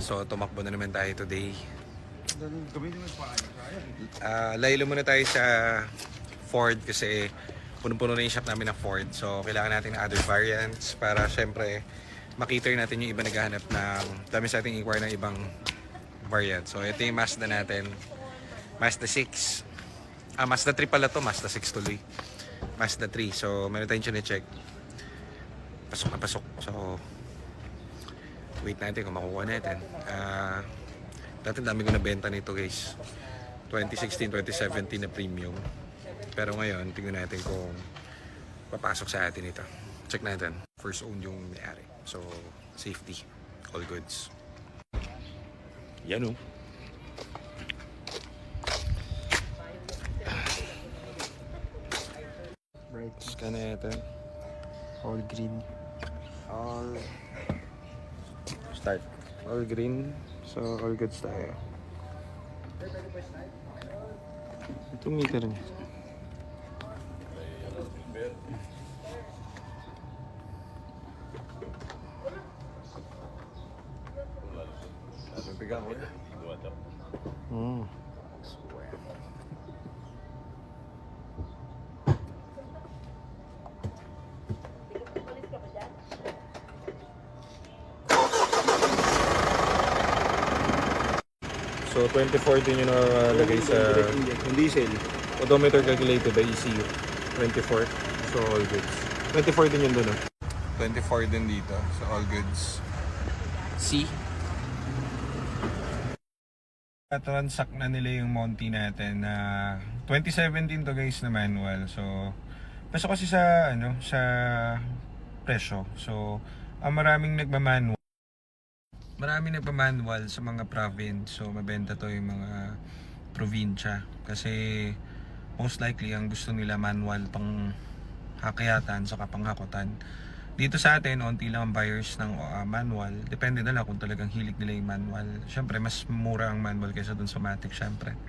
So tumakbo na naman tayo today. Laylo muna tayo sa Ford kasi punong-puno na yung shop namin ng Ford. So kailangan natin ng other variants para syempre makita natin yung iba naghahanap ng dami sa ating inquire ng ibang variant. So ito yung Mazda natin. Mazda 6. Mazda 3 pala to. Mazda 6 tuloy. Mazda 3. So meron tayong chine-check. Pasok na pasok. So wait natin kung makukuha natin. Dati dami ko nabenta nito guys. 2016, 2017 na premium. Pero ngayon, tingnan natin kung papasok sa atin ito. Check natin. First own yung may-ari. So, safety. All goods. Yan o. Bright. Scan natin. All green. All start. All green. So, all goods tayo. Itong meter niya. Hmm. So 24 din yung nakalagay sa Yung diesel. odometer calculated by ECU. 24. So all goods. 24 din yun doon. 24 din dito. So all goods. C. Transact na nila yung Monty natin na 2017 to guys na manual. So pasok kasi sa sa presyo. So maraming nagmamanual. Maraming nagmamanual sa mga province. So mabenta to yung mga probinsya kasi most likely ang gusto nila manual pang hakayatan sa panghakutan. Dito sa atin, onti lang ang buyers ng manual. Depende na lang kung talagang hilig nila yung manual. Siyempre, mas mura ang manual kaysa dun sa matic, siyempre.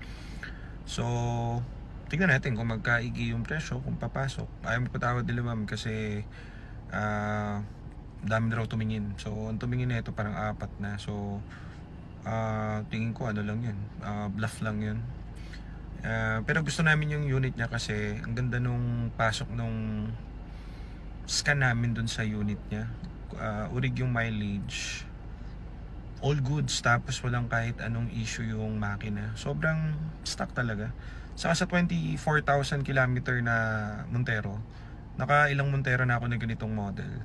So, tignan natin kung magkaigi yung presyo, kung papasok. Ayaw magpatawad nila ma'am kasi dami na raw tumingin. So, ang tumingin na ito parang 4 na. So, tingin ko ano lang yun. Bluff lang yun. Pero gusto namin yung unit niya kasi ang ganda nung pasok nung scan namin dun sa unit niya. Urig yung mileage. All goods. Tapos walang kahit anong issue yung makina. Sobrang stock talaga. Saka sa 24,000 kilometer na Montero, nakailang Montero na ako na ganitong model.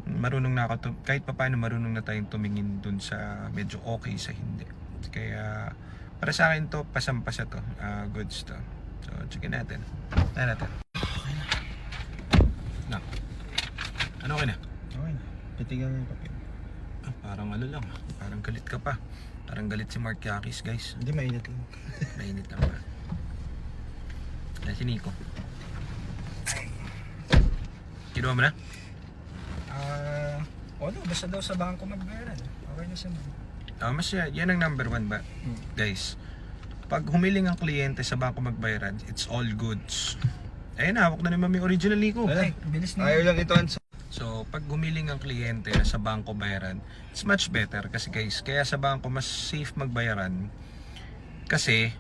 Marunong na ako, kahit papaano marunong na tayong tumingin dun sa medyo okay sa hindi. Kaya para sa akin to, pasampasa to. Goods to. So, checkin natin. Tayo natin. Na. Ano okay na? Okay na. Titigan mo yung papel. Parang ano lang. Parang galit ka pa. Parang galit si Mark Yakis, guys. Hindi, mainit lang. Mainit lang ba? Yan si Nico. Kinuha mo na? Basta daw sa bangko magbayaran. Okay na siya. Mas yan ang number 1 ba? Guys, pag humiling ang kliyente sa bangko magbayaran, it's all goods. Ayun, hawak na naman may original Nico. Ay, bilis na. Ayaw lang ito. So, pag humiling ang kliyente na sa bangko bayaran, it's much better. Kasi guys, kaya sa bangko mas safe magbayaran. Kasi,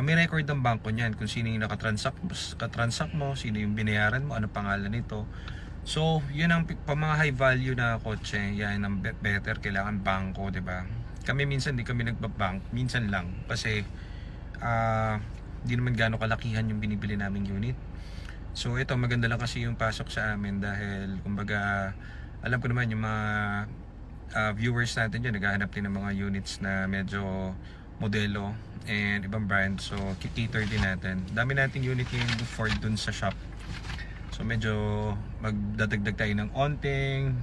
may record ng bangko niyan kung sino yung nakatransact mo, sino yung binayaran mo, ano pangalan nito. So, yun ang mga high value na kotse, yan ang better, kailangan bangko, 'di ba? Kami minsan di kami nagba-bank, minsan lang kasi di naman gaano kalakihan yung binibili naming unit. So, ito maganda lang kasi yung pasok sa amin dahil kumbaga alam ko naman yung mga viewers natin dyan, naghahanap din ng mga units na medyo modelo and ibang brand. So, cater din natin. Dami nating unit yung Ford dun sa shop. So medyo magdadagdag tayo ng onting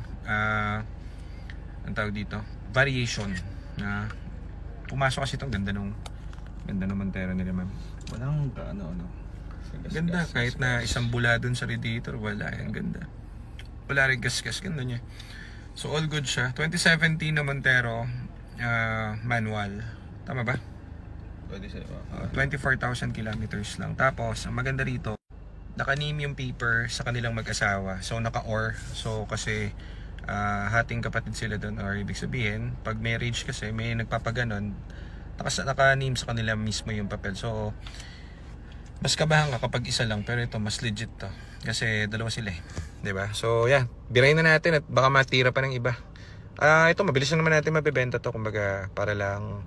ang tawag dito, variation na pumasok kasi itong ganda ng Montero nila ma'am. Walang ano. Ganda kahit na isang bula dun sa radiator, wala yan, ganda. Wala rin gas-gas, ganda niya. So all good siya. 2017 na Montero manual. Tama ba? Pwede siya. 24,000 kilometers lang. Tapos ang maganda rito, naka-name yung paper sa kanilang mag-asawa. So naka-OR. So kasi hating kapatid sila doon, or ibig sabihin pag marriage kasi may nagpapaganon, naka-name sa kanila mismo yung papel. So mas kabahan ka kapag isa lang, pero ito mas legit to kasi dalawa sila eh, 'di ba? So yeah, birahin na natin at baka matira pa ng iba. Ito mabilis na naman natin mabebenta to, kumbaga para lang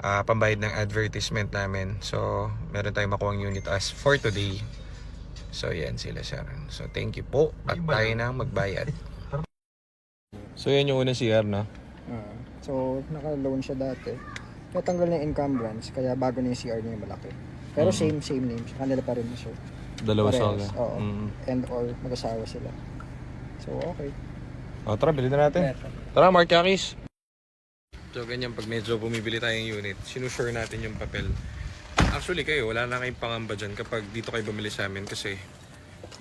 pambayad ng advertisement namin. So meron tayong makuhang unit as for today. So yan sila sir. So thank you po at tayo na magbayad. So yan yung unang CR, no? So, naka-loan siya dati. Natanggal na yung encumbrance, kaya bago na yung CR niya yung malaki. Pero same name, sa kanila pa rin siya. Dalawa Parehas, sila. oo. And or mag-asawa sila. So, okay. O tara, bilhin na natin. Tara, Mark Yakis. So ganyan, pag medyo bumibili tayong unit, sinusure natin yung papel. Actually kayo, wala na kayong pangamba dyan kapag dito kayo bumili sa amin kasi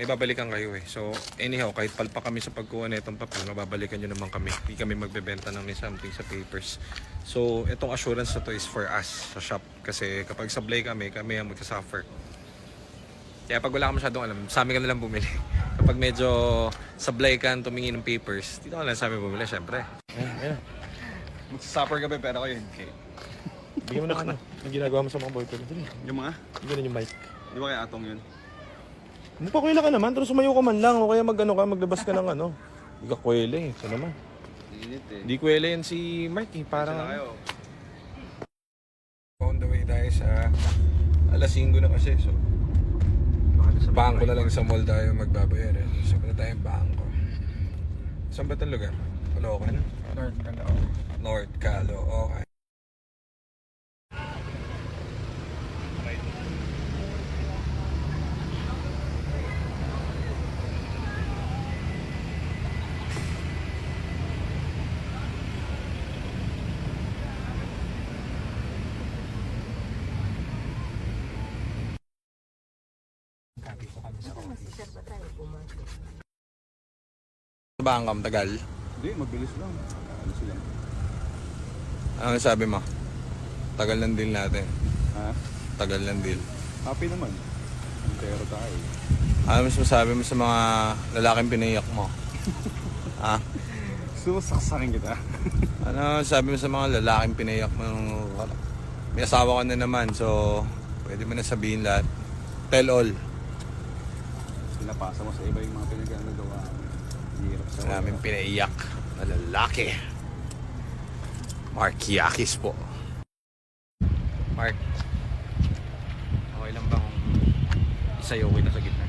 may babalikan kayo eh. So anyhow, kahit palpa kami sa pagkuha na itong papel, mababalikan nyo naman kami. Hindi kami magbebenta ng something sa papers. So itong assurance na to is for us sa shop. Kasi kapag sablay kami ang magsasuffer. Kaya pag wala ka masyadong alam, sa amin ka nalang bumili. Kapag medyo sablay ka tumingin ng papers, dito ka lang sa amin bumili, syempre. Ayan. Magsasuffer ka ba pera ko yun? Okay. Bigyan mo na ano, yung ginagawa mo sa mga boyfriend. Dali, Yung mga? ganun yung mic. Di ba kaya atong yun? Magpakwela ka naman, pero sumayo ka man lang. O kaya maglabas ka ng ano. Hindi ka kwela eh. Ito naman. Init eh. Hindi kwela yan si Mark eh. Parang Saan na kayo? on the way tayo sa alas 5 na kasi. So, bangko na lang sa mall tayo magbabayaran. So, punta tayong bangko. Saan ba itong lugar? Caloocan? North Calao. North Caloocan. Bangkam, tagal. Hindi, mabilis lang. Ano sila? Ano sabi mo? Tagal ng deal natin. Ha? Tagal ng deal. Happy naman. Pero tayo. Ano mas masabi mo sa mga lalaking pinaiyak mo? Ha? Susaksakin kita. Ano sabi mo sa mga lalaking pinaiyak mo? May asawa ka na naman, so pwede mo na sabihin lahat. Tell all. Pinapasa mo sa iba yung mga pinagagawa. Hirap sa Maraming pinaiyak na lalaki. Mark Yakis po. Mark, okay lang ba kung isayaw kita sa gitna?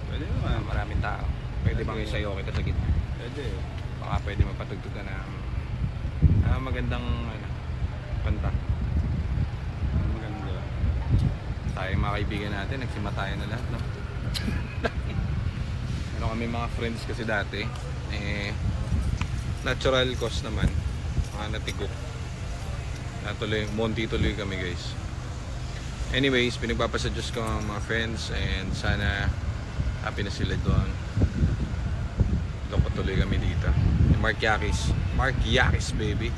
Pwede naman. Maraming tao. Pwede bang isayaw kita sa gitna? Pwede. Baka pwede mapatugtog ka ng magandang kanta. Maganda. Tayo mga kaibigan natin, nagsimatayan na lahat, no? Meron kami mga friends kasi dati, natural cause naman, mga natigok. Natuloy, monty tuloy kami guys. Anyways, pinagpapasa Diyos ko ang mga friends and sana happy na sila doon. Doon patuloy kami dito. Mark Yakis baby.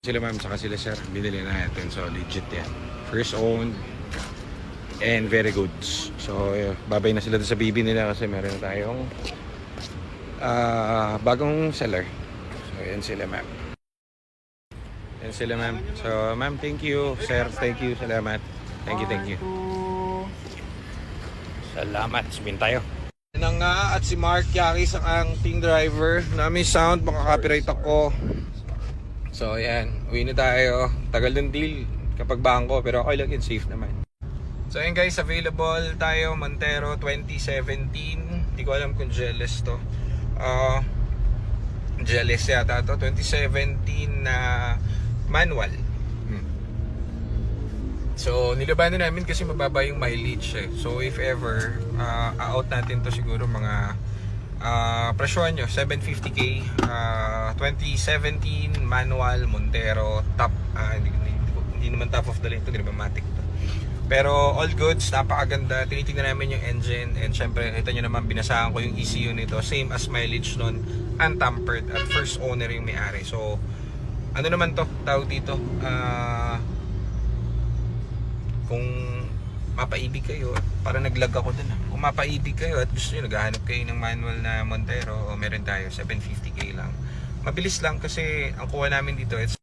Sila ma'am, saka sila sir, binili na natin. So legit yan. First owned and very good. So babay na sila doon sa bibi nila kasi meron na tayong bagong seller. So yan sila ma'am. Yan sila ma'am. So ma'am, thank you. Sir, thank you. Salamat. Thank you. Salamat. Sabihin tayo. Yan nga, at si Mark Yakis ang team driver. Nami sound, baka copyright ako. So yan, uwi na tayo. Tagal ng deal kapag bangko, pero okay lang yun, safe naman. So yan guys, available tayo Montero 2017. Hindi ko alam kung jealous to. Jealous yata to. 2017 na manual. So nilabanan namin kasi mababa yung mileage eh. So if ever out natin to siguro mga presyohan nyo 750k 2017 manual Montero top hindi naman top of the line to, hindi naman matic to. Pero all goods, napakaganda. Tinitingnan namin yung engine and syempre kita nyo naman binasahan ko yung ECU nito, same as mileage nun, untampered at first owner yung may-ari. So ano naman to, tawag dito, kung mapaibig kayo at para naglag ako dun. Kung mapaibig kayo at gusto nyo naghahanap kayo ng manual na Montero o meron tayo 750k lang. Mabilis lang kasi ang kuha namin dito it's